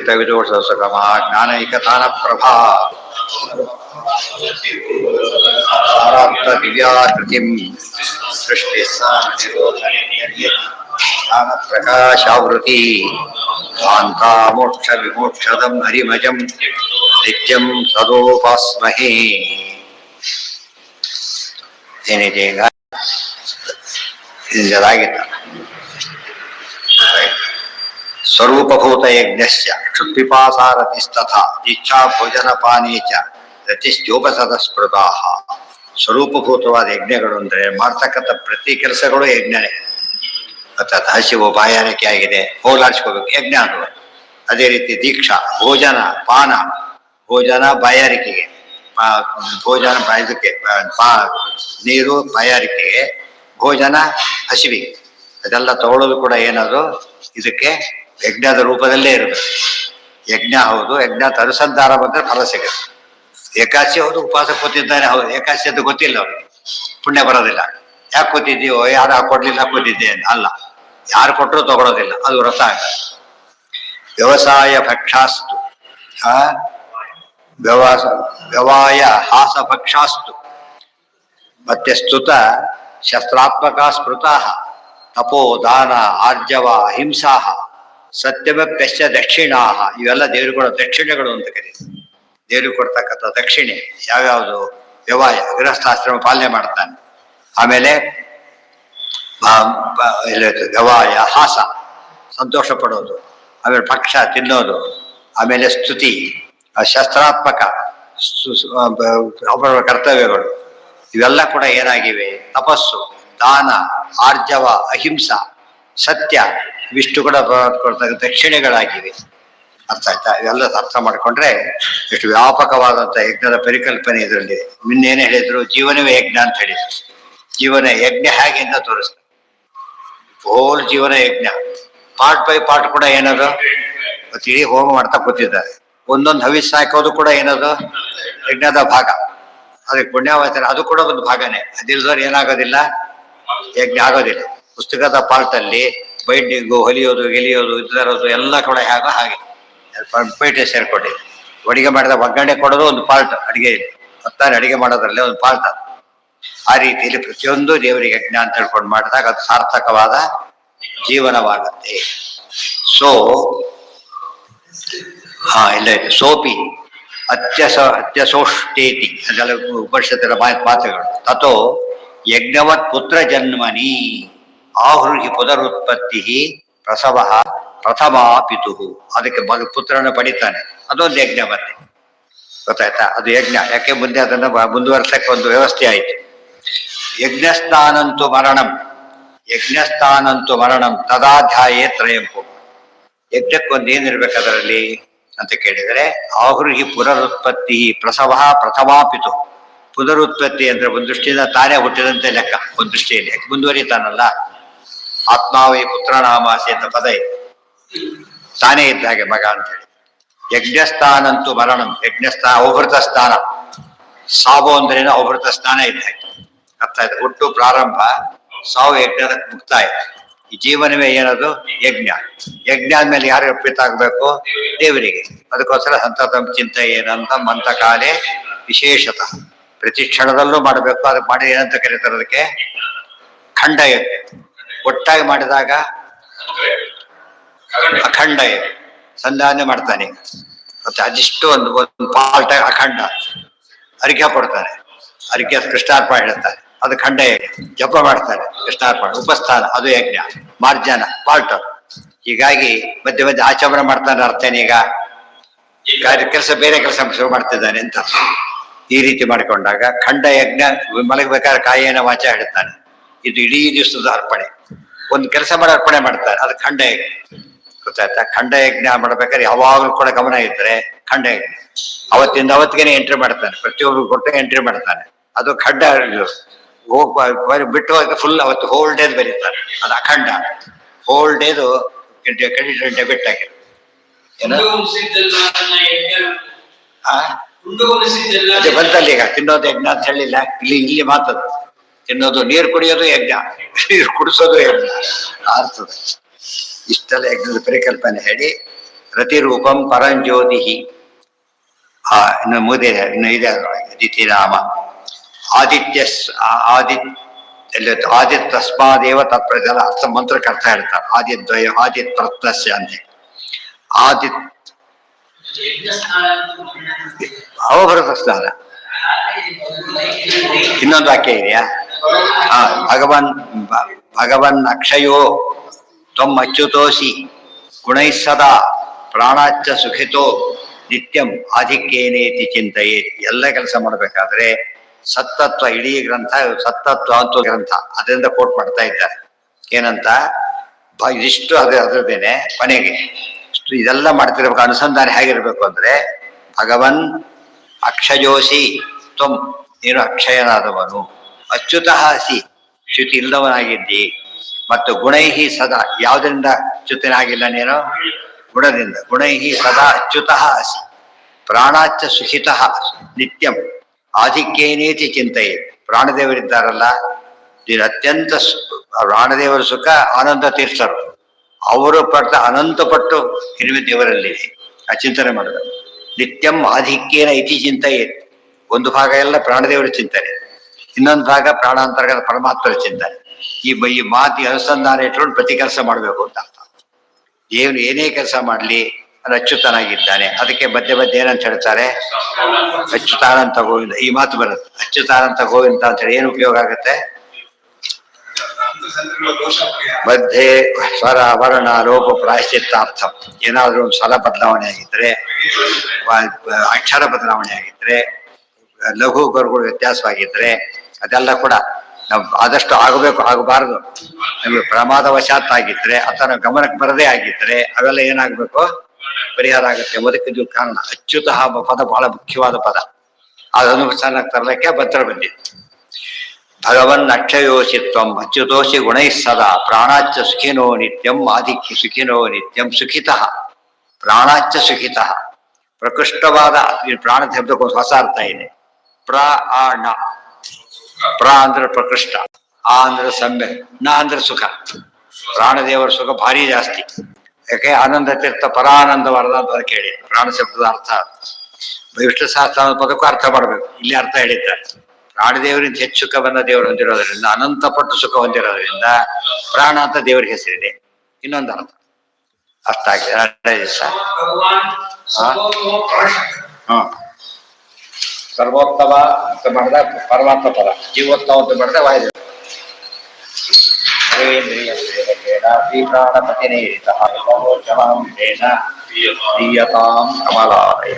ಯುಕ್ತ ವಿದೋಷ ಸುಗಮ ಜ್ಞಾನೈಕತಾನ ಪ್ರಭಾ ದಿವ್ಯಾಕೃತಿಂ ಸೃಷ್ಟಿ ಜ್ಞಾನ ಪ್ರಕಾಶಾವೃತಿ ಕಾಂತಾ ಮೋಕ್ಷ ವಿಮೋಕ್ಷದಂ ಹರಿಮಜಂ ನಿತ್ಯಂ ಸದೋಪಾಸ್ಮಹೇ. ಏನಿದೆ ಈಗ ಇದಾಗಿತ್ತ ಸ್ವರೂಪಭೂತ ಯಜ್ಞಸ್ಯ ಕ್ಷುತ್ಪಿಪಾಸಾರತಿಸ್ತಥಾ ಇಚ್ಛಾ ಭೋಜನ ಪಾನೇ ಚ ರತಿಶ್ಚೋಪಸದ ಸ್ಮೃತಾಃ. ಸ್ವರೂಪಭೂತವಾದ ಯಜ್ಞಗಳು ಅಂದರೆ ಮಾಡ್ತಕ್ಕಂಥ ಪ್ರತಿ ಕೆಲಸಗಳು ಯಜ್ಞನೇ. ಅರ್ಥಾತ್ ಹಸಿವು ಬಾಯಾರಿಕೆ ಆಗಿದೆ, ಹೋಲಾಡಿಸ್ಕೋಬೇಕು, ಯಜ್ಞ ಅದು. ಅದೇ ರೀತಿ ದೀಕ್ಷಾ, ಭೋಜನ, ಪಾನ, ಭೋಜನ ಬಾಯಾರಿಕೆಗೆ, ಭೋಜನ ಇದಕ್ಕೆ ನೀರು ಬಾಯಾರಿಕೆಗೆ, ಭೋಜನ ಹಸಿವಿಗೆ, ಅದೆಲ್ಲ ತಗೊಳ್ಳೋದು ಕೂಡ ಏನದು ಇದಕ್ಕೆ ಯಜ್ಞದ ರೂಪದಲ್ಲೇ ಇರುತ್ತೆ. ಯಜ್ಞ ಹೌದು, ಯಜ್ಞ ಅನುಸಂಧಾನ ಬಂದರೆ ಫಲ ಸಿಗುತ್ತೆ. ಏಕಾದಶಿ ಹೌದು, ಉಪವಾಸ ಕೂತಿದ್ದಾನೆ ಹೌದು, ಏಕಾದಶಿ ಅದು ಗೊತ್ತಿಲ್ಲ ಅವ್ರಿಗೆ, ಪುಣ್ಯ ಬರೋದಿಲ್ಲ. ಯಾಕೆ ಕೂತಿದ್ದೀವೋ, ಯಾರು ಕೊಡ್ಲಿಲ್ಲ ಕೂತಿದ್ದೆ ಅಲ್ಲ, ಯಾರು ಕೊಟ್ಟರು ತಗೊಳ್ಳೋದಿಲ್ಲ, ಅದು ವ್ರತ ಆಗ. ವ್ಯವಸಾಯ ಭಕ್ಷಾಸ್ತು ವ್ಯವಾಯ ಹಾಸ ಭಕ್ಷಾಸ್ತು ಮತ್ತೆ ಸ್ತುತ ಶಸ್ತ್ರಾತ್ಮಕ ಸ್ಮೃತಾ ತಪೋ ದಾನ ಆರ್ಜವ ಅಹಿಂಸಾ ಸತ್ಯಮಪ್ಯಶ್ಚ ದಕ್ಷಿಣಾ. ಇವೆಲ್ಲ ದೇವರುಗಳ ದಕ್ಷಿಣೆಗಳು ಅಂತ ಕರೀತಾರೆ. ದೇವರು ಕೊಡ್ತಕ್ಕಂಥ ದಕ್ಷಿಣೆ ಯಾವ್ಯಾವುದು? ವ್ಯವಾಯ, ಗೃಹಸ್ಥಾಶ್ರಮ ಪಾಲನೆ ಮಾಡ್ತಾನೆ. ಆಮೇಲೆ ವ್ಯವಾಯ ಹಾಸ, ಸಂತೋಷ ಪಡೋದು. ಆಮೇಲೆ ಭಕ್ಷ, ತಿನ್ನೋದು. ಆಮೇಲೆ ಸ್ತುತಿ, ಶಸ್ತ್ರಾತ್ಮಕ ಅವರ ಕರ್ತವ್ಯಗಳು. ಇವೆಲ್ಲ ಕೂಡ ಏನಾಗಿವೆ? ತಪಸ್ಸು, ದಾನ, ಆರ್ಜವ, ಅಹಿಂಸಾ, ಸತ್ಯ, ಇವಿಷ್ಟು ಕೂಡ ಕೊಡ್ತಕ್ಕಂಥ ದಕ್ಷಿಣೆಗಳಾಗಿವೆ. ಅರ್ಥ ಆಯ್ತಾ? ಇವೆಲ್ಲ ಅರ್ಥ ಮಾಡಿಕೊಂಡ್ರೆ ಎಷ್ಟು ವ್ಯಾಪಕವಾದಂಥ ಯಜ್ಞದ ಪರಿಕಲ್ಪನೆ ಇದರಲ್ಲಿ. ಇನ್ನೇನು ಹೇಳಿದ್ರು? ಜೀವನವೇ ಯಜ್ಞ ಅಂತ ಹೇಳಿದ್ರು. ಜೀವನ ಯಜ್ಞ ಹೇಗೆ ಅಂತ ತೋರಿಸ್ತಾರೆ. ಹೋಲ್ ಜೀವನ ಯಜ್ಞ. ಪಾರ್ಟ್ ಬೈ ಪಾರ್ಟ್ ಕೂಡ ಏನದು? ಇಡೀ ಹೋಮ ಮಾಡ್ತಾ ಕೂತಿದ್ದಾರೆ. ಒಂದೊಂದು ಹವಿಸ್ ಹಾಕೋದು ಕೂಡ ಏನದು? ಯಜ್ಞದ ಭಾಗ. ಅದಕ್ಕೆ ಪುಣ್ಯಾವಚನ ಅದು ಕೂಡ ಒಂದು ಭಾಗನೇ. ಅದಿಲ್ದವ್ರು ಏನಾಗೋದಿಲ್ಲ, ಯಜ್ಞ ಆಗೋದಿಲ್ಲ. ಪುಸ್ತಕದ ಪಾರ್ಟ್ ಅಲ್ಲಿ ಬೈಂಡಿಂಗು, ಹೊಲಿಯೋದು, ಗೆಲಿಯೋದು, ಇದ್ದರೋದು ಎಲ್ಲ ಕೂಡ ಹೇಗೋ ಹಾಗೆ ಪೇಟೆ ಸೇರ್ಕೊಂಡಿದೆ. ಅಡಿಗೆ ಮಾಡಿದ ಒಗ್ಗರಣೆ ಕೊಡೋದು ಒಂದು ಪಾರ್ಟ್, ಅಡಿಗೆ ಹೊತ್ತಾನೆ ಅಡಿಗೆ ಮಾಡೋದ್ರಲ್ಲೇ ಒಂದು ಪಾರ್ಟ್ ಅದು. ಆ ರೀತಿಯಲ್ಲಿ ಪ್ರತಿಯೊಂದು ದೇವರಿಗೆ ಯಜ್ಞ ಅಂತ ಹೇಳ್ಕೊಂಡು ಮಾಡಿದಾಗ ಅದು ಸಾರ್ಥಕವಾದ ಜೀವನವಾಗುತ್ತೆ. ಸೊ ಇಲ್ಲ ಇದೆ ಸೋಪಿ ಅತ್ಯಸೋಷ್ಟೇತಿ, ಅದೆಲ್ಲ ಉಪನಿಷತ್ತಿನ ಮಾತುಗಳು. ತಥೋ ಯಜ್ಞವತ್ ಪುತ್ರ ಜನ್ಮನಿ ಆಹುರ್ಹಿ ಪುನರುತ್ಪತ್ತಿ ಪ್ರಸವ ಪ್ರಥಮ ಪಿತು. ಅದಕ್ಕೆ ಪುತ್ರನ ಪಡಿತಾನೆ, ಅದೊಂದು ಯಜ್ಞ. ಮತ್ತೆ ಗೊತ್ತಾಯ್ತಾ? ಅದು ಯಜ್ಞ. ಯಾಕೆ ಮುಂದೆ ಅದನ್ನು ಮುಂದುವರ್ಸಕ್ಕೆ ಒಂದು ವ್ಯವಸ್ಥೆ ಆಯಿತು. ಯಜ್ಞಸ್ಥಾನಂತು ಮರಣಂ, ಯಜ್ಞಸ್ಥಾನಂತು ಮರಣಂ ತದಾಧ್ಯಾಯೇ ತ್ರಯಂಪು. ಯಜ್ಞಕ್ಕೊಂದು ಏನಿರ್ಬೇಕು ಅದರಲ್ಲಿ ಅಂತ ಕೇಳಿದರೆ, ಆಹುರ್ಹಿ ಪುನರುತ್ಪತ್ತಿ ಪ್ರಸವ ಪ್ರಥಮಾಪಿತು. ಪುನರುತ್ಪತ್ತಿ ಅಂದ್ರೆ ಒಂದು ದೃಷ್ಟಿಯಿಂದ ತಾನೇ ಹುಟ್ಟಿದಂತೆ ಲೆಕ್ಕ, ಒಂದು ದೃಷ್ಟಿಯಲ್ಲಿ. ಯಾಕೆ ಮುಂದುವರಿತಾನಲ್ಲ, ಆತ್ಮಾವೇ ಪುತ್ರನಾಮಾಸಿ ಅಂತ ಪದ ಇದೆ. ತಾನೇ ಇದ್ದ ಹಾಗೆ ಮಗ ಅಂತೇಳಿ. ಯಜ್ಞಸ್ಥಾನಂತೂ ಮರಣಂ, ಯಜ್ಞಸ್ಥಾನ ಔಭೃತ ಸ್ಥಾನ. ಸಾವು ಅಂದ್ರೇನು? ಔಭೃತ ಸ್ಥಾನ ಇದ್ದ ಹಾಗೆ. ಅರ್ಥ ಆಯ್ತು? ಹುಟ್ಟು ಪ್ರಾರಂಭ, ಸಾವು ಯಜ್ಞದ ಮುಕ್ತಾಯ. ಈ ಜೀವನವೇ ಏನದು? ಯಜ್ಞ. ಯಜ್ಞ ಆದ್ಮೇಲೆ ಯಾರು ಅರ್ಪಿತ ಆಗ್ಬೇಕು? ದೇವರಿಗೆ. ಅದಕ್ಕೋಸ್ಕರ ಸಂತತಂ ಚಿಂತೆ ಏನಂತ ಮಂತ ಕಾಲೇ ವಿಶೇಷತಃ ಪ್ರತಿ ಕ್ಷಣದಲ್ಲೂ ಮಾಡಬೇಕು. ಅದಕ್ಕೆ ಮಾಡಿ ಏನಂತ ಕರೀತಾರೆ? ಅದಕ್ಕೆ ಖಂಡ ಯಜ್ಞ. ಒಟ್ಟಾಗಿ ಮಾಡಿದಾಗ ಅಖಂಡ ಯಜ್ಞ. ಸಂಧಾನ ಮಾಡ್ತಾನೆ ಮತ್ತೆ ಅದಿಷ್ಟು ಒಂದು ಪಾಲ್ಟ ಅಖಂಡ. ಅರಿಕೆ ಕೊಡ್ತಾನೆ, ಅರಿಕೆ ಕೃಷ್ಣಾರ್ಪಣೆ ಹೇಳ್ತಾರೆ, ಅದು ಖಂಡ ಯಜ್ಞ. ಜಪ ಮಾಡ್ತಾರೆ, ಕೃಷ್ಣಾರ್ಪಣೆ. ಉಪಸ್ಥಾನ ಅದು ಯಜ್ಞ. ಮಾರ್ಜನ ಪಾಲ್ಟ. ಹೀಗಾಗಿ ಮಧ್ಯೆ ಮಧ್ಯೆ ಆಚಮನ ಮಾಡ್ತಾನೆ. ಅರ್ಥೇನೆ ಈಗ ಕೆಲಸ ಬೇರೆ ಕೆಲಸ ಶುರು ಮಾಡ್ತಿದ್ದಾನೆ ಅಂತ. ಈ ರೀತಿ ಮಾಡಿಕೊಂಡಾಗ ಖಂಡ ಯಜ್ಞ. ಮಲಗಬೇಕಾದ್ರೆ ಕಾಯೇನ ವಾಚ ಹೇಳ್ತಾನೆ, ಇದು ಇಡೀ ದಿವಸದ ಅರ್ಪಣೆ. ಒಂದು ಕೆಲಸ ಮಾಡಿ ಅರ್ಪಣೆ ಮಾಡ್ತಾರೆ, ಅದು ಖಂಡ ಯಜ್ಞ. ಗೊತ್ತಾಯ್ತಾ? ಖಂಡ ಯಜ್ಞ ಮಾಡ್ಬೇಕಾದ್ರೆ ಯಾವಾಗಲೂ ಕೂಡ ಗಮನ ಇದ್ರೆ ಖಂಡ ಯಜ್ಞ. ಅವತ್ತಿಂದ ಅವತ್ತಿಗೆ ಎಂಟ್ರಿ ಮಾಡ್ತಾನೆ, ಪ್ರತಿಯೊಬ್ಬರು ಕೊಟ್ಟು ಎಂಟ್ರಿ ಮಾಡ್ತಾನೆ. ಅದು ಖಂಡ. ಬಿಟ್ಟು ಫುಲ್ ಅವತ್ತು ಹೋಲ್ ಡೇದ್ ಬರೀತಾರೆ, ಅದು ಅಖಂಡ. ಹೋಲ್ ಡೇದು ಕ್ರೆಡಿಟ್ ಡೆಬಿಟ್ ಆಗಿದೆ. ಅದೇ ಬಂತಲ್ಲಿ ಈಗ ತಿನ್ನೋದು ಯಜ್ಞ ಅಂತ ಹೇಳಿಲ್ಲ. ಇಲ್ಲಿ ಮಾತದು ತಿನ್ನೋದು, ನೀರು ಕುಡಿಯೋದು ಯಜ್ಞ, ನೀರು ಕುಡಿಸೋದು ಯಜ್ಞ. ಅರ್ಥದ ಇಷ್ಟೆಲ್ಲ ಯಜ್ಞದ ಪರಿಕಲ್ಪನೆ ಹೇಳಿ ರತಿರೂಪಂ ಪರಂಜ್ಯೋತಿ. ಇನ್ನು ಮುಗಿದಿದೆ, ಇನ್ನು ಇದೆ ಅದರೊಳಗೆ ಅದಿತಿ ನಾಮ. ಆದಿತ್ಯ ಆದಿತ್ಯ ತಸ್ಮಾದೇವ ತತ್ಪ್ರಜಲ ಅರ್ಥ ಮಂತ್ರಕ್ಕೆ ಅರ್ಥ ಹೇಳ್ತಾರೆ. ಆದಿದ್ವಯ ಆದಿತ್ ಪ್ರತ್ನಸ್ಯ ಅಂತೆ. ಆದಿತ್ ಅವಭೃತ ಸ್ನಾನ. ಇನ್ನೊಂದು ವಾಕ್ಯ ಇದೆಯಾ? ಭಗವನ್ ಅಕ್ಷಯೋ ತ್ವಂ ಅಚ್ಯುತೋಸಿ ಗುಣೈ ಸದಾ ಪ್ರಾಣಾಚ್ಚ ಸುಖಿತೋ ನಿತ್ಯಂ ಆಧಿಕ್ಯೇನೇತಿ ಚಿಂತೆಯೇತ್. ಎಲ್ಲ ಕೆಲಸ ಮಾಡಬೇಕಾದ್ರೆ ಸತ್ತತ್ವ, ಇಡೀ ಗ್ರಂಥ ಸತ್ತತ್ವ ಅಂತ ಗ್ರಂಥ, ಅದರಿಂದ ಕೋಟ್ ಮಾಡ್ತಾ ಇದ್ದಾರೆ. ಏನಂತ ಇದಿಷ್ಟು ಅದರದೇನೆ ಕೊನೆಗೆ ಇದೆಲ್ಲ ಮಾಡ್ತಿರ್ಬೇಕು. ಅನುಸಂಧಾನ ಹೇಗಿರ್ಬೇಕು ಅಂದ್ರೆ, ಭಗವನ್ ಅಕ್ಷಯೋಸಿ ತ್ವಂ, ನೀನು ಅಕ್ಷಯನಾದವನು, ಅಚ್ಯುತಃ ಅಸಿ, ಚ್ಯುತಿ ಇಲ್ಲದವನಾಗಿದ್ದಿ, ಮತ್ತು ಗುಣೈಹಿ ಸದಾ, ಯಾವುದರಿಂದ ಚ್ಯುತನಾಗಿಲ್ಲ ನೀನು? ಗುಣದಿಂದ. ಗುಣೈಹಿ ಸದಾ ಅಚ್ಯುತಃ ಅಸಿ, ಪ್ರಾಣಾಚ್ಚ ಸುಖಿತಃ ನಿತ್ಯಂ ಆಧಿಕ್ಯೇನೇತಿ ಚಿಂತೆಯೇ. ಪ್ರಾಣದೇವರಿದ್ದಾರಲ್ಲ, ನೀನು ಅತ್ಯಂತ ಪ್ರಾಣದೇವರ ಸುಖ ಆನಂದ ತೀರ್ಥರು, ಅವರು ಪಟ್ಟ ಅನಂತ ಪಟ್ಟು ಹಿರಿಮೆ ದೇವರಲ್ಲಿದೆ. ಆ ಚಿಂತನೆ ಮಾಡಬೇಕು. ನಿತ್ಯಂ ಆಧಿಕ್ಯೇನ ಇತಿ ಚಿಂತೆಯೇ. ಒಂದು ಭಾಗ ಎಲ್ಲ ಪ್ರಾಣದೇವರ ಚಿಂತನೆ, ಇನ್ನೊಂದು ಭಾಗ ಪ್ರಾಣಾಂತರ್ಗತ ಪರಮಾತ್ಮರ ಚಿಂತನೆ. ಈ ಮಾತಿ ಅನುಸಂಧಾನ ಇಟ್ಕೊಂಡು ಪ್ರತಿ ಕೆಲಸ ಮಾಡಬೇಕು ಅಂತ ಅರ್ಥ. ದೇವನು ಏನೇ ಕೆಲಸ ಮಾಡಲಿ ಅದು ಅಚ್ಯುತನಾಗಿದ್ದಾನೆ. ಅದಕ್ಕೆ ಮಧ್ಯೆ ಮಧ್ಯೆ ಏನಂತ ಹೇಳ್ತಾರೆ? ಅಚ್ಯುತಾನಂತ ಗೋವಿಂದ. ಈ ಮಾತು ಬರುತ್ತೆ, ಅಚ್ಯುತಾನಂತ ಗೋವಿಂದ ಅಂತ ಹೇಳಿ. ಏನು ಉಪಯೋಗ ಆಗುತ್ತೆ? ಮಧ್ಯೆ ಸ್ವರ ವರ್ಣ ಲೋಪ ಪ್ರಾಯಶ್ಚಿತ್ತಾರ್ಥ. ಏನಾದ್ರೂ ಒಂದು ಸ್ವರ ಬದಲಾವಣೆ ಆಗಿದ್ರೆ, ಅಕ್ಷರ ಬದಲಾವಣೆ ಆಗಿದ್ರೆ, ಲಘು ಗರುಗಳು ವ್ಯತ್ಯಾಸವಾಗಿದ್ರೆ, ಅದೆಲ್ಲ ಕೂಡ ನಾವು ಆದಷ್ಟು ಆಗಬೇಕು, ಆಗಬಾರದು. ನಮಗೆ ಪ್ರಮಾದವಶಾತ್ ಆಗಿದ್ರೆ ಅಥವಾ ಗಮನಕ್ಕೆ ಬರದೇ ಆಗಿದ್ರೆ ಅವೆಲ್ಲ ಏನಾಗಬೇಕು? ಪರಿಹಾರ ಆಗುತ್ತೆ ಎಂಬುದಕ್ಕೆ ಇದು ಕಾರಣ. ಅಚ್ಯುತ ಪದ ಬಹಳ ಮುಖ್ಯವಾದ ಪದ. ಅದನ್ನು ತರಲಿಕ್ಕೆ ಭದ್ರ ಬಂದಿತ್ತು. ಭಗವನ್ ಅಕ್ಷಯೋಷಿತ್ವಂ ಅಚ್ಯುತೋಷಿ ಗುಣೈ ಸದಾ ಪ್ರಾಣಾಚ್ಚ ಸುಖಿನೋ ನಿತ್ಯಂ ಆಧಿಕ್ಯ ಸುಖಿನೋ ನಿತ್ಯಂ ಸುಖಿತಃ. ಪ್ರಾಣಾಚ್ಚ ಸುಖಿತಃ, ಪ್ರಕೃಷ್ಟವಾದ ಪ್ರಾಣ ಶಬ್ದಕ್ಕೊಂದು ಹೊಸ ಅರ್ಥ ಇದೆ. ಪ್ರಾಣ, ಪ್ರ ಅಂದ್ರೆ ಪ್ರಕೃಷ್ಟ, ಆ ಅಂದ್ರೆ ಸಮ್ಯ, ನ ಅಂದ್ರೆ ಸುಖ. ಪ್ರಾಣದೇವರ ಸುಖ ಭಾರಿ ಜಾಸ್ತಿ. ಯಾಕೆ? ಆನಂದ ತೀರ್ಥ ಪರಾನಂದ ವರದ ಅಂತ ಕೇಳಿ ಪ್ರಾಣ ಶಬ್ದದ ಅರ್ಥ. ವಿಷ್ಣು ಸಹಸ್ರ ಪದಕ್ಕೂ ಅರ್ಥ ಮಾಡಬೇಕು. ಇಲ್ಲಿ ಅರ್ಥ ಹೇಳಿದ್ದಾರೆ. ಪ್ರಾಣದೇವರಿಂದ ಹೆಚ್ಚು ಸುಖವನ್ನ ದೇವರು ಹೊಂದಿರೋದ್ರಿಂದ, ಅನಂತ ಪಟ್ಟು ಸುಖ ಹೊಂದಿರೋದ್ರಿಂದ ಪ್ರಾಣ ಅಂತ ದೇವರಿಗೆ ಹೆಸರಿದೆ. ಇನ್ನೊಂದು ಅರ್ಥ ಅರ್ಥ ಆಗಿದೆ. ಸರ್ವೋತ್ತಮ ಅಂತ ಮಾಡಿದ ಪರಮಾತ್ಮ ಪದ, ಜೀವೋತ್ತಮ ಅಂತ ಮಾಡಿದ ವಾಯುದೇವ. ಪ್ರಾಣಪತಿನೇರಿತ ದೀಯತಾಂ ಕಮಲಾಲಯ.